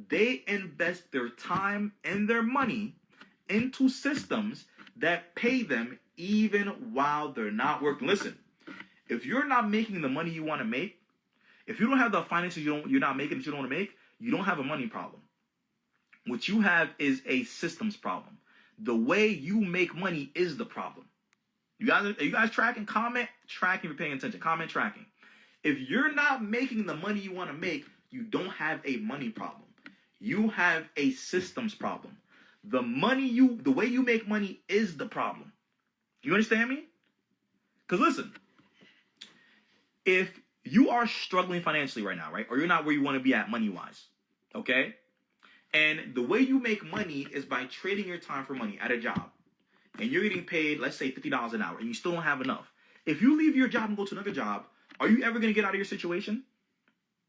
they invest their time and their money into systems that pay them even while they're not working. Listen, if you're not making the money you want to make, if you don't have the finances you're not making that you don't want to make, you don't have a money problem. What you have is a systems problem. The way you make money is the problem. Are you guys tracking? Comment tracking if you're paying attention. Comment tracking. If you're not making the money you want to make, you don't have a money problem. You have a systems problem. The way you make money is the problem. You understand me? Because listen, if you are struggling financially right now, right? Or you're not where you want to be at money-wise, okay? And the way you make money is by trading your time for money at a job. And you're getting paid, let's say, $50 an hour, and you still don't have enough. If you leave your job and go to another job, are you ever going to get out of your situation?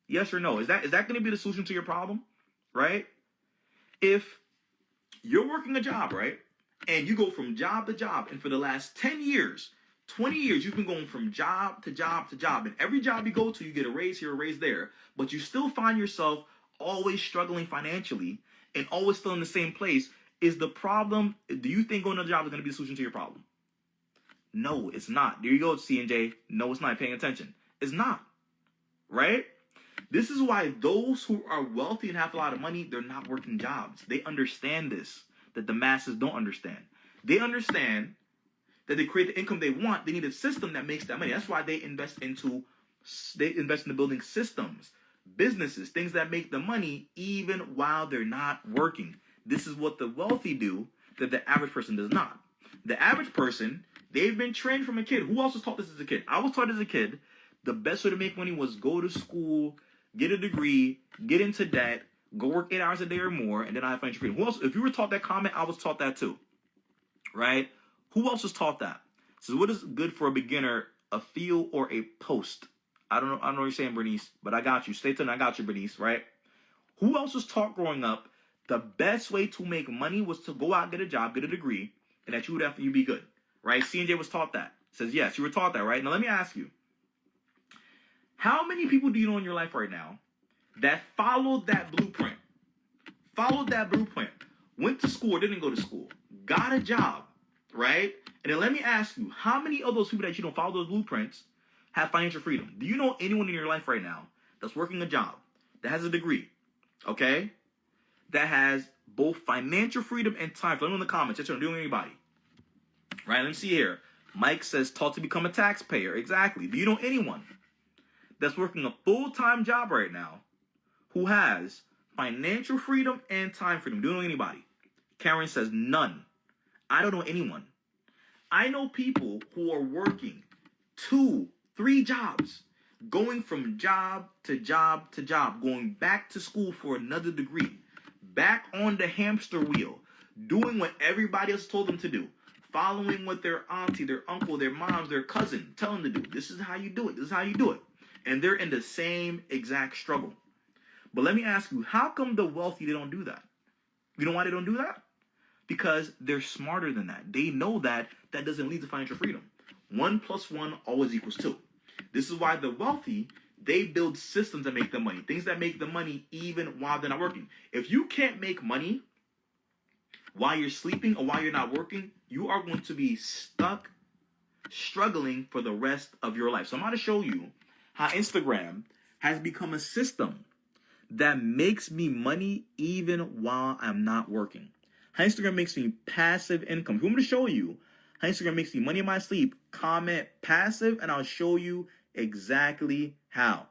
Yes or no? Is that going to be the solution to your problem? Right? If you're working a job, right, and you go from job to job, and for the last 10 years, 20 years, you've been going from job to job to job, and every job you go to, you get a raise here, a raise there, but you still find yourself always struggling financially and always still in the same place, is the problem, do you think going to a job is going to be the solution to your problem? No, it's not. There you go, C&J. No, it's not. Paying attention. It's not. Right? This is why those who are wealthy and have a lot of money, they're not working jobs. They understand this, that the masses don't understand. They understand that they create the income they want. They need a system that makes that money. That's why they invest into building systems, businesses, things that make the money even while they're not working. This is what the wealthy do that the average person does not. The average person, they've been trained from a kid. Who else was taught this as a kid? I was taught as a kid the best way to make money was go to school, get a degree, get into debt, go work 8 hours a day or more, and then I have financial freedom. Who else? If you were taught that comment, I was taught that too. Right? Who else was taught that? So what is good for a beginner, a feel or a post? I don't know what you're saying, Bernice, but I got you. Stay tuned. I got you, Bernice, right? Who else was taught growing up the best way to make money was to go out, get a job, get a degree, and that you would have to be good, right? C&J was taught that. Says, yes, you were taught that, right? Now, let me ask you. How many people do you know in your life right now that followed that blueprint? Followed that blueprint. Went to school or didn't go to school. Got a job, right? And then let me ask you, how many of those people that you don't follow those blueprints have financial freedom? Do you know anyone in your life right now that's working a job, that has a degree, okay, that has both financial freedom and time? Let me know in the comments. Just don't do anybody. Right, let me see here. Mike says, taught to become a taxpayer. Exactly. Do you know anyone that's working a full-time job right now who has financial freedom and time freedom? Do you know anybody? Karen says, none. I don't know anyone. I know people who are working 2, 3 jobs, going from job to job to job, going back to school for another degree, back on the hamster wheel, doing what everybody else told them to do, following what their auntie, their uncle, their moms, their cousin tell them to do. This is how you do it. This is how you do it. And they're in the same exact struggle. But let me ask you, how come the wealthy, they don't do that? You know why they don't do that? Because they're smarter than that. They know that that doesn't lead to financial freedom. 1 + 1 always equals 2. This is why the wealthy, they build systems that make them money. Things that make them money even while they're not working. If you can't make money while you're sleeping or while you're not working, you are going to be stuck, struggling for the rest of your life. So I'm going to show you how Instagram has become a system that makes me money even while I'm not working. How Instagram makes me passive income. If you want me to show you how Instagram makes me money in my sleep, comment passive and I'll show you exactly how.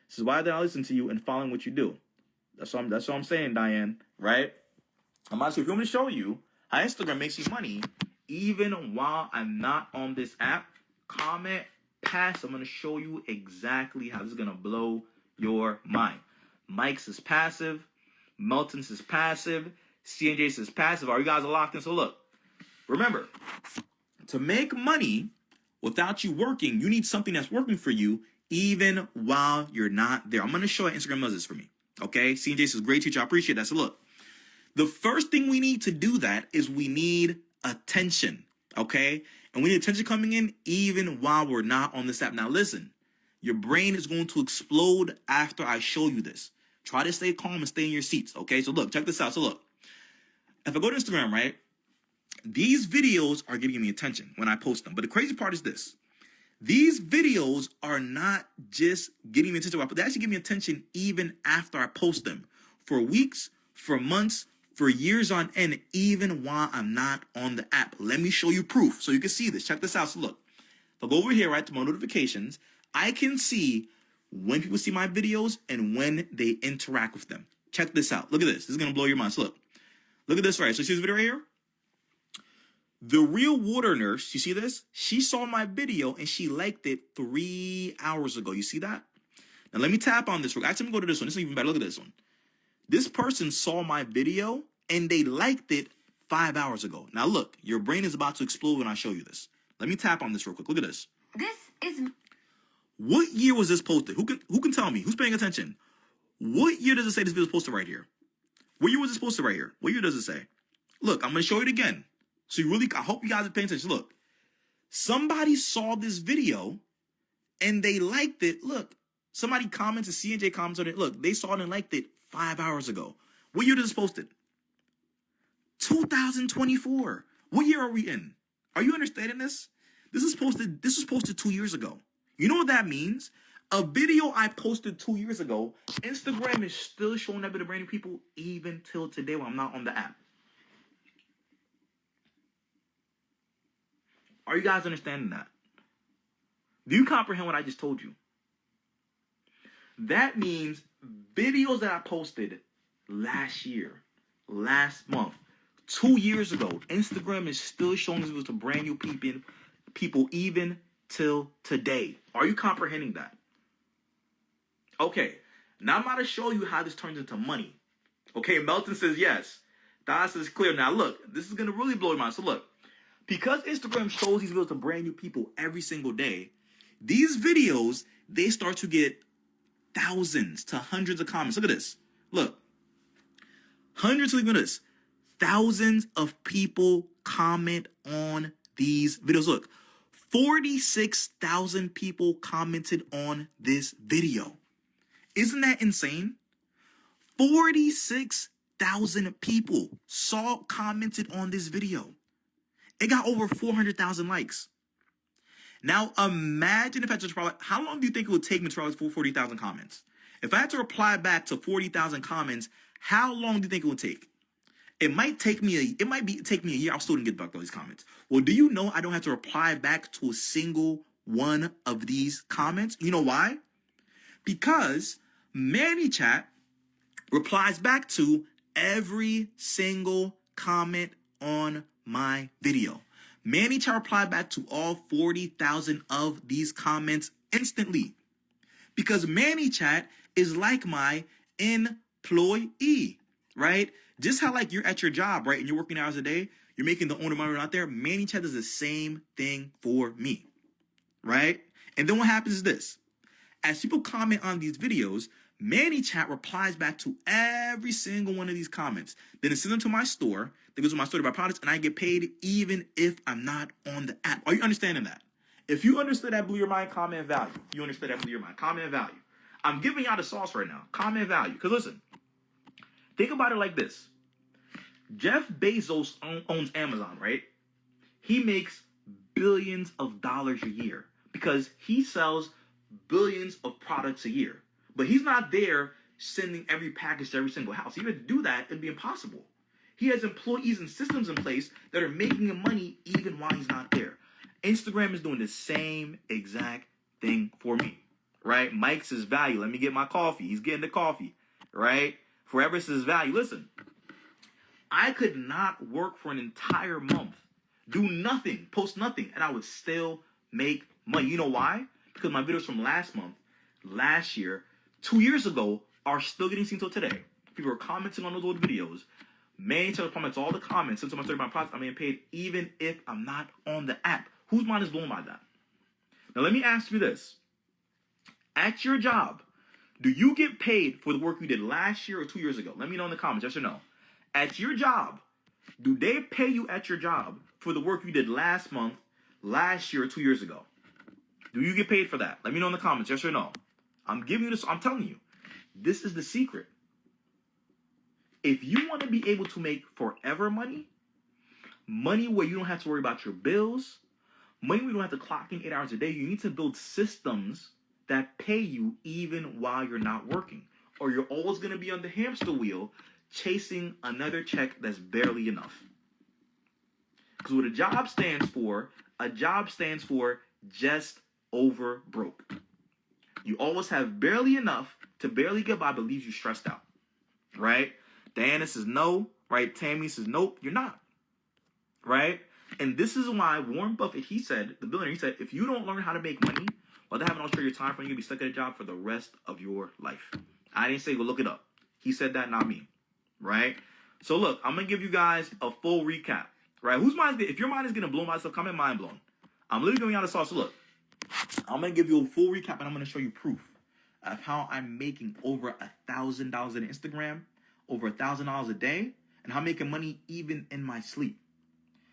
This is why I listen to you and following what you do. That's what I'm saying, Diane, right? I'm asking if you want me to show you how Instagram makes you money even while I'm not on this app, comment passive. I'm going to show you exactly how this is going to blow your mind. Mike says passive. Melton says passive. C&J says passive. Are you guys locked in? So look, remember, to make money without you working, you need something that's working for you even while you're not there. I'm going to show how Instagram does this for me. Okay? C&J says, great teacher. I appreciate that. So look, the first thing we need to do that is we need attention. Okay? And we need attention coming in even while we're not on this app. Now listen, your brain is going to explode after I show you this. Try to stay calm and stay in your seats, okay? So look, check this out. So look, if I go to Instagram, right, these videos are giving me attention when I post them. But the crazy part is this. These videos are not just getting me attention, but they actually give me attention even after I post them. For weeks, for months, for years on end, even while I'm not on the app. Let me show you proof so you can see this. Check this out. So look, if I go over here, right, to my notifications, I can see when people see my videos and when they interact with them. Check this out. Look at this. This is going to blow your mind. So look at this, right? So see this video right here? The Real Water Nurse, you see this? She saw my video and she liked it 3 hours ago. You see that? Now let me tap on this. Actually, let me go to this one. This is even better. Look at this one. This person saw my video and they liked it 5 hours ago. Now look, your brain is about to explode when I show you this. Let me tap on this real quick. Look at this. This is... What year was this posted? Who can tell me? Who's paying attention? What year does it say this video was posted right here? What year was this posted right here? What year does it say? Look, I'm going to show it again. So I hope you guys are paying attention. Look, somebody saw this video and they liked it. Look, somebody commented, CNJ comments on it. Look, they saw it and liked it 5 hours ago. What year did this posted? 2024. What year are we in? Are you understanding this? This was posted 2 years ago. You know what that means? A video I posted 2 years ago, Instagram is still showing that to the brand new people even till today when I'm not on the app. Are you guys understanding that? Do you comprehend what I just told you? That means videos that I posted last year, last month, 2 years ago, Instagram is still showing this to brand new people even till today. Are you comprehending that? Okay, now I'm about to show you how this turns into money. Okay, Melton says yes. Das is clear. Now look, this is going to really blow your mind. So look. Because Instagram shows these videos to brand new people every single day, these videos, they start to get thousands to hundreds of comments. Look at this. Look. Hundreds, look at this. Thousands of people comment on these videos. Look, 46,000 people commented on this video. Isn't that insane? 46,000 people commented on this video. It got over 400,000 likes. Now, imagine if I had to reply, how long do you think it would take me to reply 40,000 comments? If I had to reply back to 40,000 comments, how long do you think it would take? It might take me a year. I'll still get back to all these comments. Well, do you know I don't have to reply back to a single one of these comments? You know why? Because ManyChat replies back to every single comment on my video. ManyChat replied back to all 40,000 of these comments instantly. Because ManyChat is like my employee, right? Just how like you're at your job, right? And you're working hours a day, you're making the owner money out there. ManyChat does the same thing for me, right? And then what happens is this. As people comment on these videos, ManyChat replies back to every single one of these comments. Then it sends them to my store. They go to my store to buy products, and I get paid even if I'm not on the app. Are you understanding that? If you understood that blew your mind, comment value. If you understood that blew your mind, comment value. I'm giving y'all the sauce right now. Comment value. Because listen, think about it like this. Jeff Bezos owns Amazon, right? He makes billions of dollars a year because he sells billions of products a year. But he's not there sending every package to every single house. If he would do that, it'd be impossible. He has employees and systems in place that are making him money even while he's not there. Instagram is doing the same exact thing for me, right? Mike says value. Let me get my coffee. He's getting the coffee, right? Forever says value. Listen, I could not work for an entire month, do nothing, post nothing, and I would still make money. You know why? Because my videos from last month, last year, 2 years ago are still getting seen till today. People are commenting on those old videos. ManyChat comments all the comments. Since I'm starting my products, I'm getting paid even if I'm not on the app. Whose mind is blown by that? Now let me ask you this. At your job, do you get paid for the work you did last year or 2 years ago? Let me know in the comments, yes or no. At your job, do they pay you at your job for the work you did last month, last year, or 2 years ago? Do you get paid for that? Let me know in the comments, yes or no. I'm giving you this. I'm telling you, this is the secret. If you want to be able to make forever money, money where you don't have to worry about your bills, money where you don't have to clock in 8 hours a day, you need to build systems that pay you even while you're not working. Or you're always going to be on the hamster wheel chasing another check that's barely enough. Because what a job stands for just over broke. You always have barely enough to barely get by, but leaves you stressed out. Right? Diana says no. Right? Tammy says nope, you're not. Right? And this is why Warren Buffett, the billionaire, he said, if you don't learn how to make money while they having all your time frame, you'll be stuck at a job for the rest of your life. I didn't say go look it up. He said that, not me. Right? So look, I'm going to give you guys a full recap. Right? If your mind is getting blown by stuff, comment mind blown. I'm literally going out of sauce. So look, I'm going to give you a full recap and I'm going to show you proof of how I'm making over $1,000 on Instagram, over $1,000 a day, and how I'm making money even in my sleep.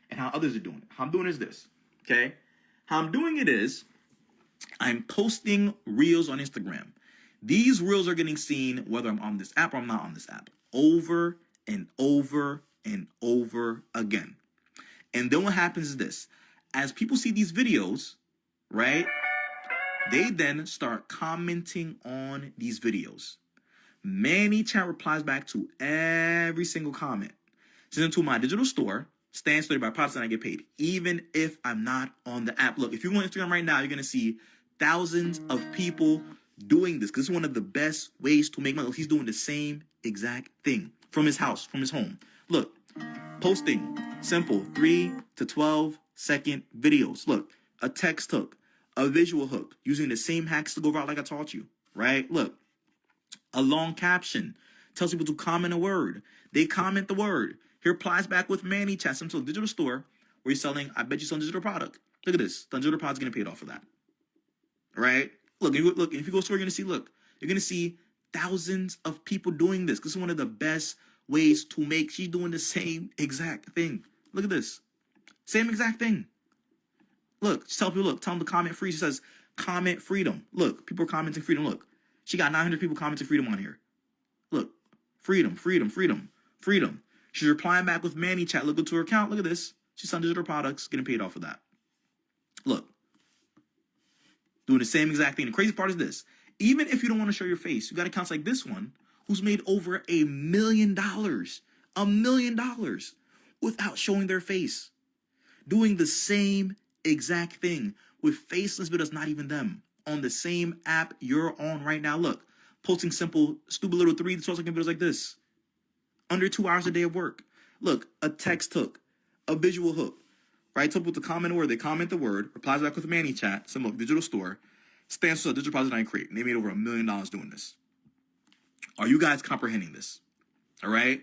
And how others are doing it. How I'm doing is this, okay? How I'm doing it is I'm posting reels on Instagram. These reels are getting seen whether I'm on this app or I'm not on this app over and over and over again. And then what happens is this. As people see these videos, right, they then start commenting on these videos. Manny Chat replies back to every single comment. Send them to my digital store. Stand story by products and I get paid, even if I'm not on the app. Look, if you go on Instagram right now, you're going to see thousands of people doing this. Because it's one of the best ways to make money. He's doing the same exact thing from his house, from his home. Look, posting simple 3 to 12 second videos. Look, a text hook, a visual hook, using the same hacks to go viral like I taught you, right? Look, a long caption tells people to comment a word. They comment the word. He replies back with Manny Chat, some sort of digital store where he's selling, I bet you, some digital product. Look at this. The digital product's getting paid off for that. Right? Look, if you go to the store, you're going to see thousands of people doing this. This is one of the best ways to make. She's doing the same exact thing. Look at this. Same exact thing. Look, tell them to comment free. She says, comment freedom. Look, people are commenting freedom. Look, she got 900 people commenting freedom on here. Look, freedom, freedom, freedom, freedom. She's replying back with Manny Chat. Look into her account. Look at this. She's selling digital products, getting paid off of that. Look. Doing the same exact thing. The crazy part is this. Even if you don't want to show your face, you got accounts like this one who's made over $1 million. $1 million without showing their face. Doing the same exact thing with faceless videos, not even them. On the same app you're on right now. Look. Posting simple, stupid little 3 to 12 second videos like this. Under 2 hours a day of work. Look, a text hook, a visual hook, right? Tell people to comment a word. They comment the word, replies back with Manny Chat, some digital store, stands for a digital product I create. And they made over $1 million doing this. Are you guys comprehending this? All right?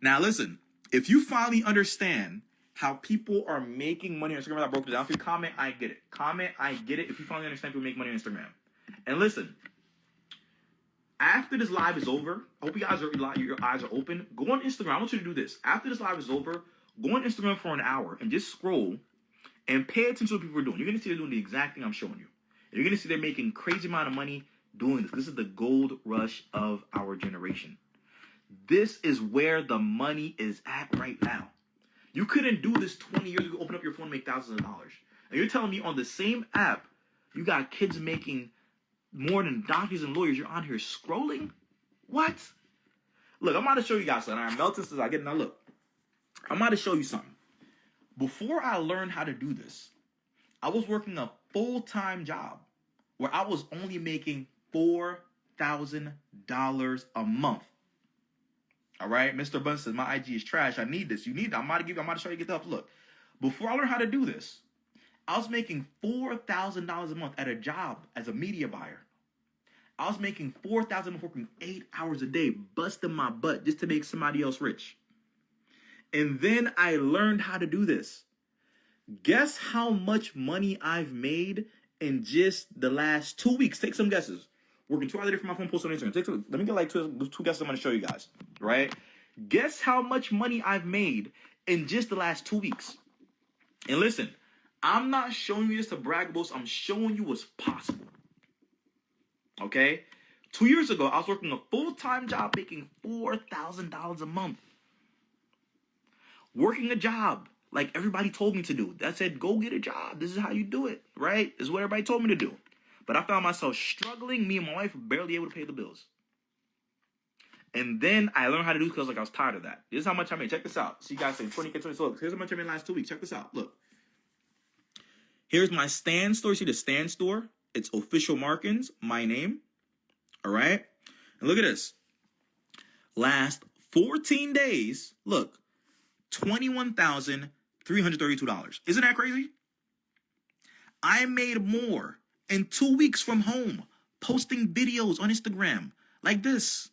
Now listen, if you finally understand how people are making money on Instagram without broken down, if you comment, I get it. Comment, I get it. If you finally understand people make money on Instagram. And listen, after this live is over, I hope your eyes are open. Go on Instagram. I want you to do this. After this live is over, go on Instagram for an hour and just scroll and pay attention to what people are doing. You're going to see they're doing the exact thing I'm showing you. And you're going to see they're making crazy amount of money doing this. This is the gold rush of our generation. This is where the money is at right now. You couldn't do this 20 years ago, open up your phone and make thousands of dollars. And you're telling me on the same app, you got kids making more than doctors and lawyers. You're on here scrolling? What? Look, I'm about to show you guys something. All right, Melton says I get it. Now look, I'm about to show you something. Before I learned how to do this, I was working a full-time job where I was only making $4,000 a month. All right, Mr. Bunn says my IG is trash. I need this. You need that. I'm about to show you get the help. Look, before I learned how to do this, I was making $4,000 a month at a job as a media buyer. I was making $4,000 working 8 hours a day, busting my butt just to make somebody else rich. And then I learned how to do this. Guess how much money I've made in just the last 2 weeks? Take some guesses. Working 2 hours a day from my phone, post on Instagram. Let me get like two guesses I'm going to show you guys. Right? Guess how much money I've made in just the last 2 weeks. And listen, I'm not showing you this to brag boast. I'm showing you what's possible. Okay? 2 years ago, I was working a full-time job making $4,000 a month. Working a job like everybody told me to do. That said, go get a job. This is how you do it, right? This is what everybody told me to do. But I found myself struggling. Me and my wife were barely able to pay the bills. And then I learned how to do it because I was tired of that. This is how much I made. Check this out. So you guys say 20K, 20. So look, here's how much I made last 2 weeks. Check this out. Look. Here's my stand store. See the stand store? It's official Markens, my name. All right? And look at this. Last 14 days, look, $21,332. Isn't that crazy? I made more in 2 weeks from home, posting videos on Instagram like this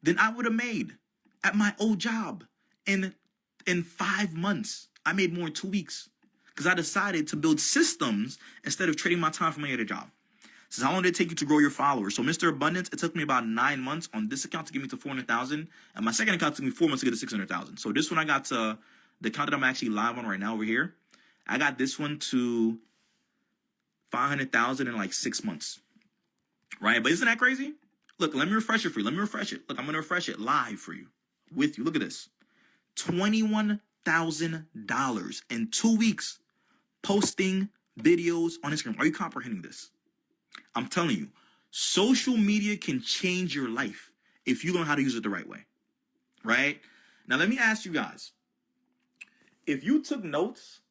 than I would have made at my old job in 5 months. I made more in 2 weeks because I decided to build systems instead of trading my time for money at a job. This is how long did it take you to grow your followers? So Mr. Abundance, it took me about 9 months on this account to get me to 400,000. And my second account took me 4 months to get to 600,000. So this one I got to, the account that I'm actually live on right now over here, I got this one to 500,000 in like 6 months. Right? But isn't that crazy? Look, let me refresh it for you. Let me refresh it. Look, I'm going to refresh it live for you. With you. Look at this. $21,000 in 2 weeks posting videos on Instagram. Are you comprehending this? I'm telling you, social media can change your life if you learn how to use it the right way. Right? Now, let me ask you guys. If you took notes,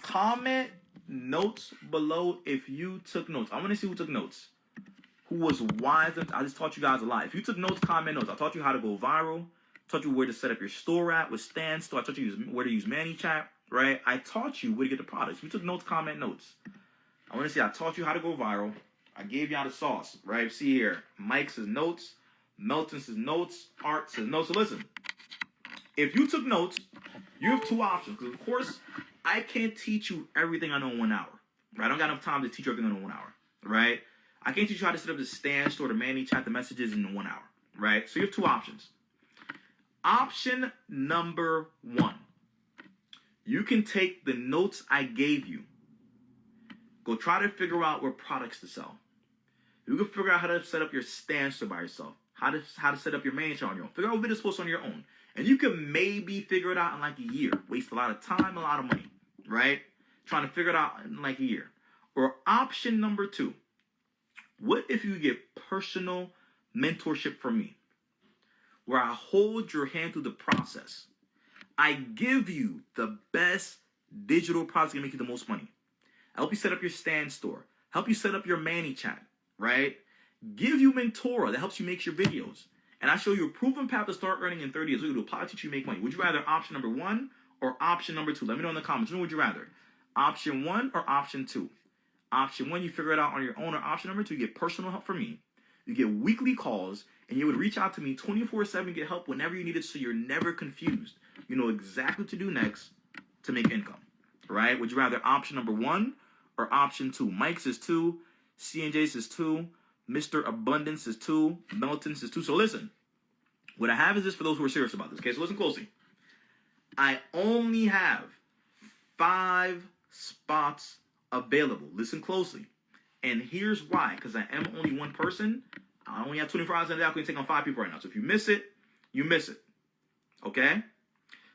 comment notes below if you took notes. I want to see who took notes. Who was wise. I just taught you guys a lot. If you took notes, comment notes. I taught you how to go viral. I taught you where to set up your store at with Stand Store. I taught you where to use ManyChat, right? I taught you where to get the products. If you took notes, comment notes. I want to see. I taught you how to go viral. I gave y'all the sauce, right? See here. Mike says notes. Melton says notes. Art says notes. So listen. If you took notes, you have two options. Because, of course, I can't teach you everything I know in 1 hour. Right? I don't got enough time to teach you everything I know in 1 hour. Right? I can't teach you how to set up the Stand Store, the ManyChat, the messages in 1 hour, right? So you have two options. Option number 1. You can take the notes I gave you. Go try to figure out what products to sell. You can figure out how to set up your Stand Store by yourself. How to set up your ManyChat on your own. Figure out what videos to post on your own. And you can maybe figure it out in like a year. Waste a lot of time, a lot of money, right? Trying to figure it out in like a year. Or option number 2. What if you get personal mentorship from me, where I hold your hand through the process? I give you the best digital products that make you the most money. I help you set up your Stand Store. Help you set up your ManyChat, right? Give you Mentora that helps you make your videos. And I show you a proven path to start earning in 30 years. We're going to apply to teach you make money. Would you rather option number 1 or option number 2? Let me know in the comments. Which one would you rather? Option 1 or option 2? Option 1, you figure it out on your own, or option number 2, you get personal help from me. You get weekly calls, and you would reach out to me 24/7, get help whenever you need it, so you're never confused. You know exactly what to do next to make income, right? Would you rather option number 1 or option 2? Mike says 2, C&J says 2, Mr. Abundance says 2, Melton says 2. So listen, what I have is this for those who are serious about this, okay? So listen closely. I only have 5 spots available. Listen closely. And here's why. Because I am only one person. I only have 24 hours in a day. I can take on 5 people right now. So if you miss it, you miss it. Okay?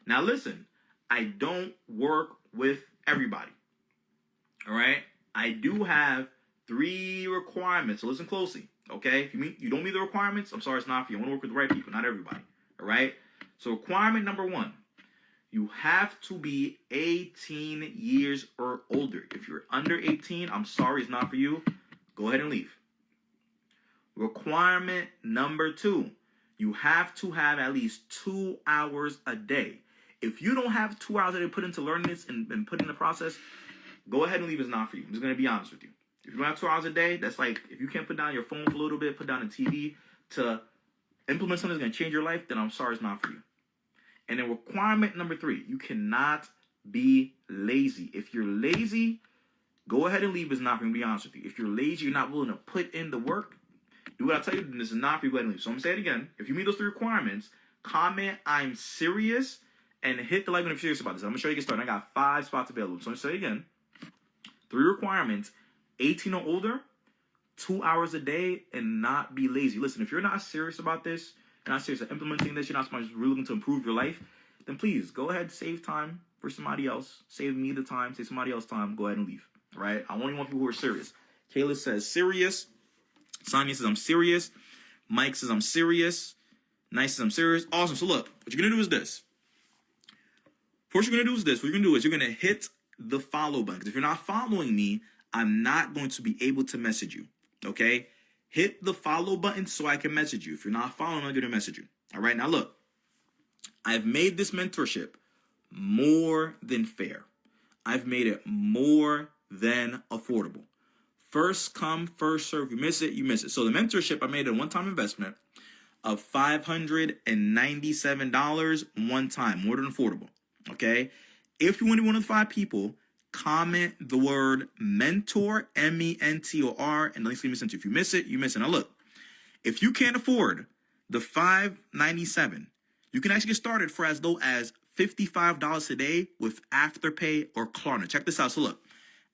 Now listen. I don't work with everybody. All right? I do have 3 requirements. So listen closely. Okay? If you don't meet the requirements, I'm sorry, it's not for you. I want to work with the right people, not everybody. All right? So requirement number 1. You have to be 18 years or older. If you're under 18, I'm sorry, it's not for you. Go ahead and leave. Requirement number 2. You have to have at least 2 hours a day. If you don't have 2 hours a day to put into learning this and put in the process, go ahead and leave. It's not for you. I'm just going to be honest with you. If you don't have 2 hours a day, that's like if you can't put down your phone for a little bit, put down the TV to implement something that's going to change your life, then I'm sorry, it's not for you. And then requirement number 3, you cannot be lazy. If you're lazy, go ahead and leave. It's not going to be honest with you. If you're lazy, you're not willing to put in the work, do what I tell you, then this is not for you. Go ahead and leave. So I'm going to say it again. If you meet those 3 requirements, comment I'm serious and hit the like button if you're serious about this. I'm going to show you get started. I got 5 spots available. So I'm going to say it again. 3 requirements, 18 or older, 2 hours a day and not be lazy. Listen, if you're not serious about this, you're not serious at implementing this, you're not really looking to improve your life, then please go ahead, save time for somebody else. Save me the time, save somebody else time, go ahead and leave. All right? I only want people who are serious. Kayla says serious. Sonia says I'm serious. Mike says I'm serious. Nice says I'm serious. Awesome. So look, what you're going to do is this. First, you're going to do is this. What you're going to do is you're going to hit the follow button. Because if you're not following me, I'm not going to be able to message you. Okay? Hit the follow button so I can message you. If you're not following, I'm going to message you. All right? Now look, I've made this mentorship more than fair. I've made it more than affordable. First come, first serve. You miss it, you miss it. So the mentorship, I made a one-time investment of $597 one time, more than affordable. Okay? If you want to be one of the 5 people, comment the word mentor, MENTOR, and the link's going to be sent to you. If you miss it, you miss it. Now look, if you can't afford the $597, you can actually get started for as low as $55 a day with Afterpay or Klarna. Check this out. So look,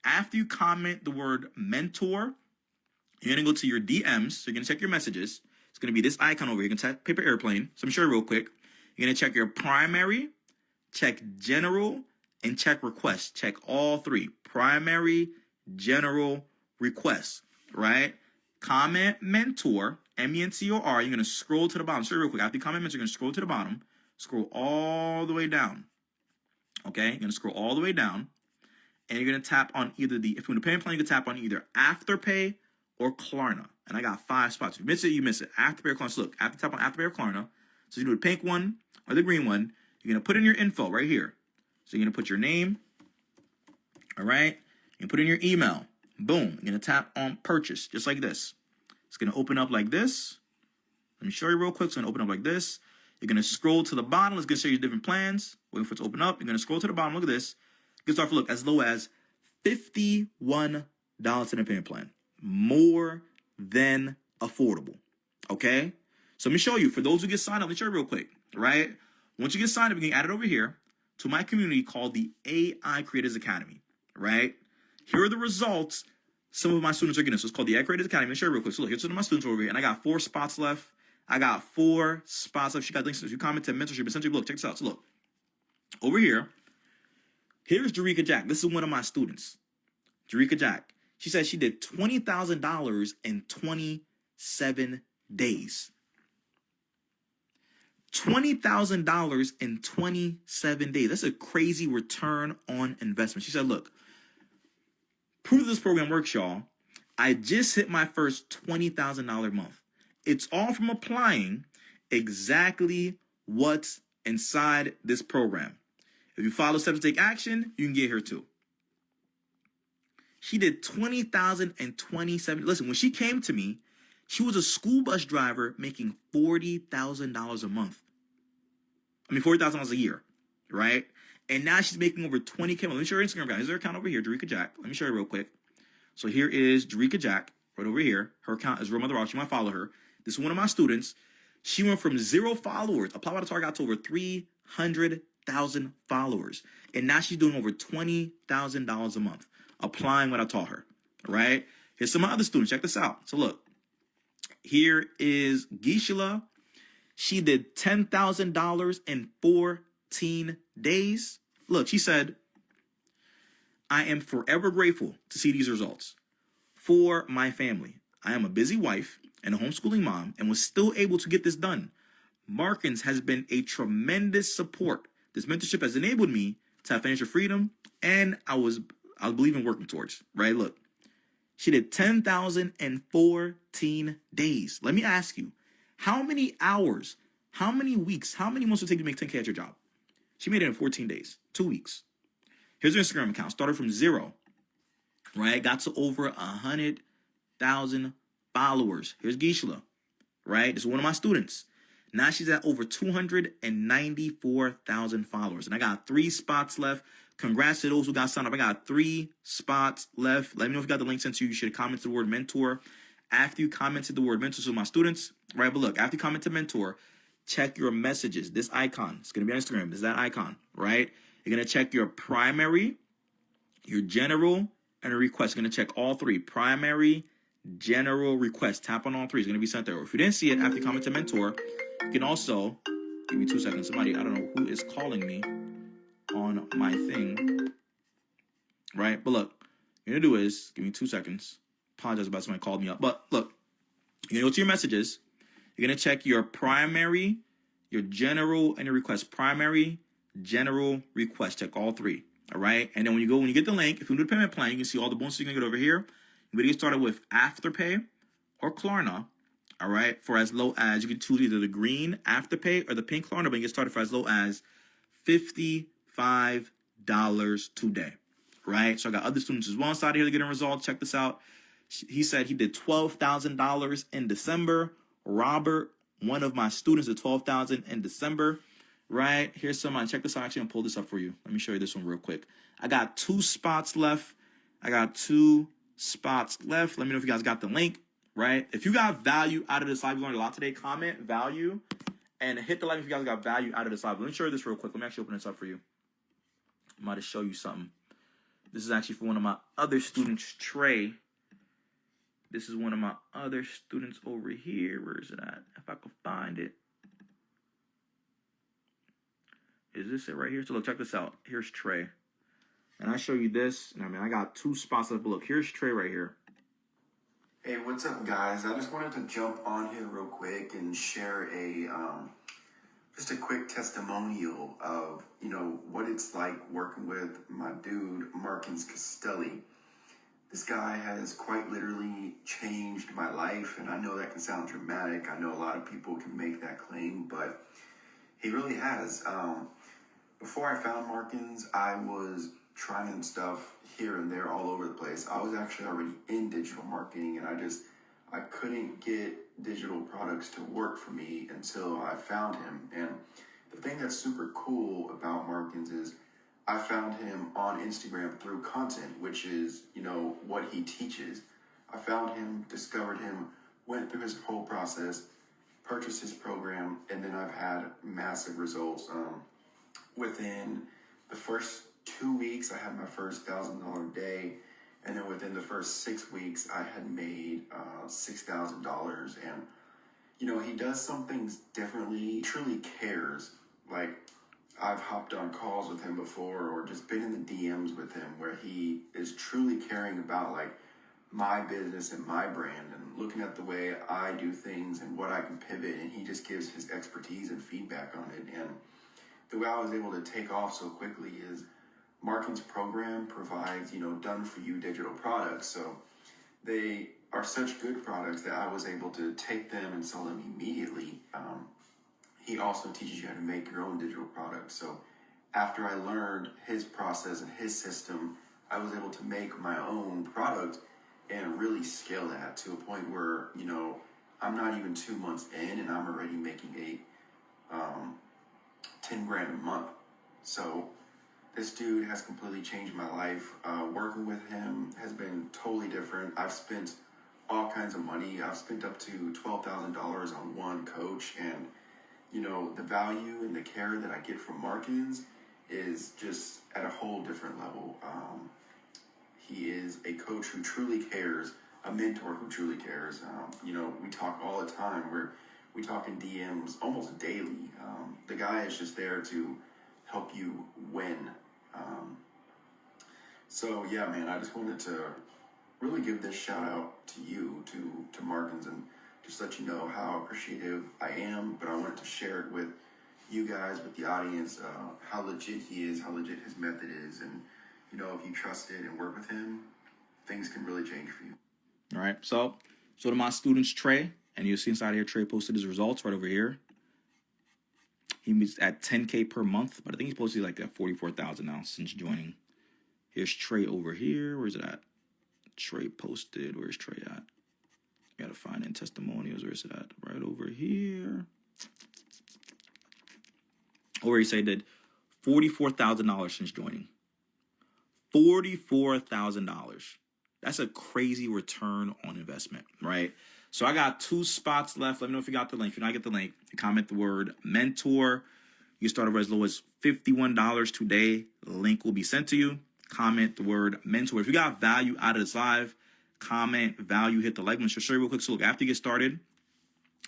after you comment the word mentor, you're going to go to your DMs. So you're going to check your messages. It's going to be this icon over here. You can tap paper airplane. So I'm sure real quick. You're going to check your primary, check general, and check requests. Check all 3. Primary, general, requests. Right? Comment mentor, MENTOR. You're going to scroll to the bottom. So real quick. After you comment mentor, you're going to scroll to the bottom. Scroll all the way down. Okay? You're going to scroll all the way down. And you're going to tap on either if you want to pay plan, you can tap on either Afterpay or Klarna. And I got 5 spots. If you miss it, you miss it. Afterpay or Klarna. So look, after tap on Afterpay or Klarna, so you do the pink one or the green one, you're going to put in your info right here. So you're going to put your name. All right? You put in your email. Boom. You're going to tap on purchase, just like this. It's going to open up like this. Let me show you real quick. It's going to open up like this. You're going to scroll to the bottom. It's going to show you different plans. Wait for it to open up. You're going to scroll to the bottom. Look at this. You can start for, look, as low as $51 in a payment plan. More than affordable. Okay? So let me show you. For those who get signed up, let me show you real quick. Right? Once you get signed up, you can add it over here to my community called the AI Creators Academy. Right? Here are the results some of my students are getting. So it's called the AI Creators Academy. Let me show you real quick. So look, here's some of my students over here. And I got 4 spots left. I got 4 spots left. She got links. You commented mentorship. Essentially, look, check this out. So look. Over here. Here's Jerika Jack. This is one of my students. Jerika Jack. She said she did $20,000 in 27 days. $20,000 in 27 days. That's a crazy return on investment. She said, look, prove this program works, y'all. I just hit my first $20,000 month. It's all from applying exactly what's inside this program. If you follow steps to take action, you can get here too. She did $20,027. Listen, when she came to me, she was a school bus driver making $40,000 a month. I mean, $40,000 a year, right? And now she's making over $20K. Let me show you her Instagram account. Here's her account over here, Jerika Jack. Let me show you real quick. So here is Jerika Jack, right over here. Her account is Real Mother Rock. You might follow her. This is one of my students. She went from 0 followers, applied by the target, got to over 300,000 followers. And now she's doing over $20,000 a month, applying what I taught her, right? Here's some of my other students. Check this out. So look, here is Gisela. She did $10,000 in 14 days. Look, she said, I am forever grateful to see these results. For my family, I am a busy wife and a homeschooling mom and was still able to get this done. Markens has been a tremendous support. This mentorship has enabled me to have financial freedom, and I believe in working towards, right? Look, she did 10,014 days. Let me ask you, how many hours, how many weeks, how many months would it take to make 10K at your job? She made it in 14 days, 2 weeks. Here's her Instagram account. Started from 0, right? Got to over 100,000 followers. Here's Gisela, right? This is one of my students. Now she's at over 294,000 followers. And I got 3 spots left. Congrats to those who got signed up. I got 3 spots left. Let me know if you got the link sent to you. You should have commented the word mentor. After you commented the word mentor to my students, right? But look, after you comment to mentor, check your messages. This icon, it's going to be on Instagram. This is that icon, right? You're going to check your primary, your general, and a request. You're going to check all 3, primary, general request. Tap on all three. It's going to be sent there. Or if you didn't see it after you comment to mentor, you can also, give me 2 seconds. Somebody, I don't know who is calling me on my thing. Right? But look, what you're going to do is, give me 2 seconds. Apologize about somebody called me up. But look, you're going to go to your messages. You're going to check your primary, your general, and your request. Primary, general, request. Check all three. All right? And then when you get the link, if you do the payment plan, you can see all the bonuses you're going to get over here. You're going to get started with Afterpay or Klarna. All right? For as low as, you can choose either the green Afterpay or the pink Klarna, but you get started for as low as $55 today. Right? So I got other students as well inside here to get a result. Check this out. He said he did $12,000 in December. Robert, one of my students, did $12,000 in December. Right? Here's someone. Check this out. Actually, I'm pull this up for you. Let me show you this one real quick. I got 2 spots left. Let me know if you guys got the link. Right? If you got value out of this live, you learned a lot today. Comment value and hit the like if you guys got value out of this live. Let me show you this real quick. Let me actually open this up for you. I'm about to show you something. This is actually for one of my other students, Trey. This is one of my other students over here. Where is it at? If I can find it. Is this it right here? So look, check this out. Here's Trey. And I show you this. And I mean, I got 2 spots left. But look, here's Trey right here. Hey, what's up, guys? I just wanted to jump on here real quick and share just a quick testimonial of, what it's like working with my dude, Markens. This guy has quite literally changed my life, and I know that can sound dramatic. I know a lot of people can make that claim, but he really has. Before I found Markens, I was trying stuff here and there all over the place. I was actually already in digital marketing, and I couldn't get digital products to work for me until I found him. And the thing that's super cool about Markens is I found him on Instagram through content, which is, what he teaches. I found him, discovered him, went through his whole process, purchased his program, and then I've had massive results. Within the first 2 weeks, I had my first $1,000 day. And then within the first 6 weeks, I had made $6,000. And, he does some things differently. He truly cares. Like, I've hopped on calls with him before or just been in the DMs with him where he is truly caring about, like, my business and my brand and looking at the way I do things and what I can pivot. And he just gives his expertise and feedback on it. And the way I was able to take off so quickly is Markens' program provides, done-for-you digital products. So they are such good products that I was able to take them and sell them immediately. He also teaches you how to make your own digital products. So after I learned his process and his system, I was able to make my own product and really scale that to a point where, I'm not even 2 months in and I'm already making $10,000 a month. So this dude has completely changed my life. Working with him has been totally different. I've spent all kinds of money. I've spent up to $12,000 on one coach. And, the value and the care that I get from Markens is just at a whole different level. He is a coach who truly cares, a mentor who truly cares. We talk all the time. We talk in DMs almost daily. The guy is just there to help you win. So yeah, man, I just wanted to really give this shout out to you, to Markens, and just let you know how appreciative I am. But I wanted to share it with you guys, with the audience, how legit he is, how legit his method is. And, if you trust it and work with him, things can really change for you. All right. So to my students, Trey, and you'll see inside here, Trey posted his results right over here. He's at 10K per month, but I think he's posted like at 44,000 now since joining. Here's Trey over here. Where's it at? Trey posted. Where's Trey at? Gotta find in testimonials. Where's it at? Right over here. Over he said did $44,000 since joining. $44,000. That's a crazy return on investment, right? So I got 2 spots left. Let me know if you got the link. If you not get the link, comment the word mentor. You start over as low as $51 today. The link will be sent to you. Comment the word mentor. If you got value out of this live, comment, value, hit the like button. So show you real quick. So look, after you get started,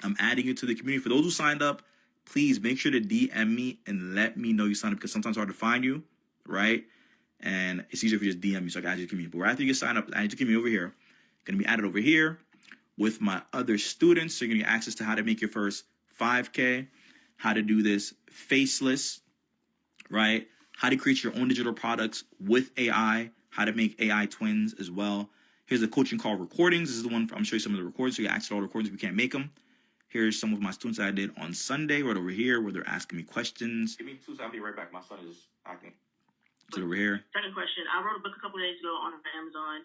I'm adding you to the community. For those who signed up, please make sure to DM me and let me know you signed up, because sometimes it's hard to find you, right? And it's easier if you just DM me so I can add you to the community. But after you get signed up, add you to the community over here. Going to be added over here with my other students. So you're going to get access to how to make your first 5K, how to do this faceless, right? How to create your own digital products with AI, how to make AI twins as well. Here's a coaching call recordings. This is the one, I'm showing you some of the recordings, so you get access to all the recordings if you can't make them. Here's some of my students that I did on Sunday, right over here, where they're asking me questions. Give me 2 seconds, I'll be right back. My son is acting. So over here. Second question. I wrote a book a couple days ago on Amazon,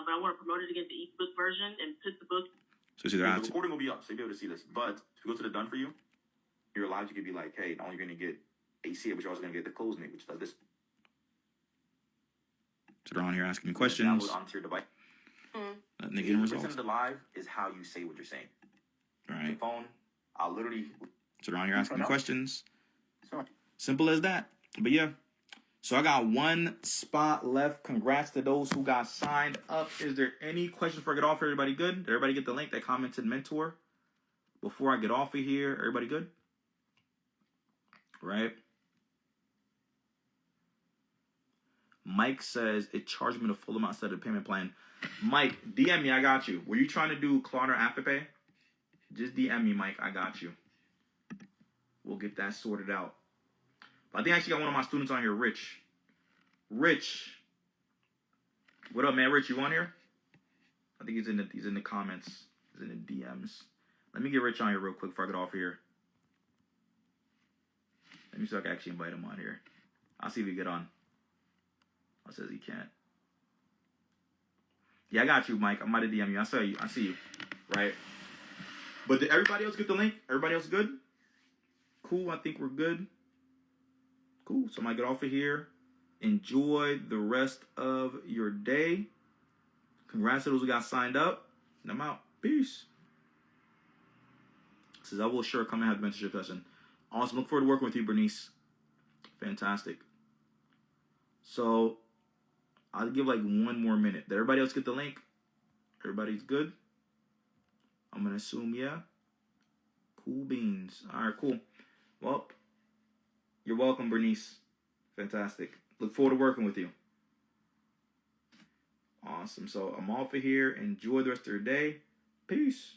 but I want to promote it against the ebook version and put the book. So the recording will be up, so you'll be able to see this. But if you go to the done for you, you're allowed, you could be like, hey, not only you're going to get ACA, but you're also going to get the closing, which does this. So they're on here asking me questions. Download onto your device. And they get results. Listen to the live is how you say what you're saying. All right. Your phone, I'll literally. So they're on here asking me questions. Simple as that. But yeah. So I got 1 spot left. Congrats to those who got signed up. Is there any questions before I get off? Everybody good? Did everybody get the link that commented mentor? Before I get off of here, everybody good? Right? Mike says it charged me the full amount instead of the payment plan. Mike, DM me. I got you. Were you trying to do Klarna Afterpay? Just DM me, Mike. I got you. We'll get that sorted out. But I think I actually got one of my students on here, Rich. Rich. What up, man? Rich, you on here? I think he's in the comments. He's in the DMs. Let me get Rich on here real quick before I get off here. Let me see if I can actually invite him on here. I'll see if he get on. I says he can't. Yeah, I got you, Mike. I'm about to DM you. I saw you. I see you. Right? But did everybody else get the link? Everybody else good? Cool. I think we're good. Cool. So I'm going to get off of here. Enjoy the rest of your day. Congrats to those who got signed up. And I'm out. Peace. Says I will sure come and have the mentorship session. Awesome. Look forward to working with you, Bernice. Fantastic. So I'll give like 1 more minute. Did everybody else get the link? Everybody's good? I'm going to assume, yeah. Cool beans. All right, cool. Well, you're welcome, Bernice. Fantastic. Look forward to working with you. Awesome. So I'm off of here. Enjoy the rest of your day. Peace.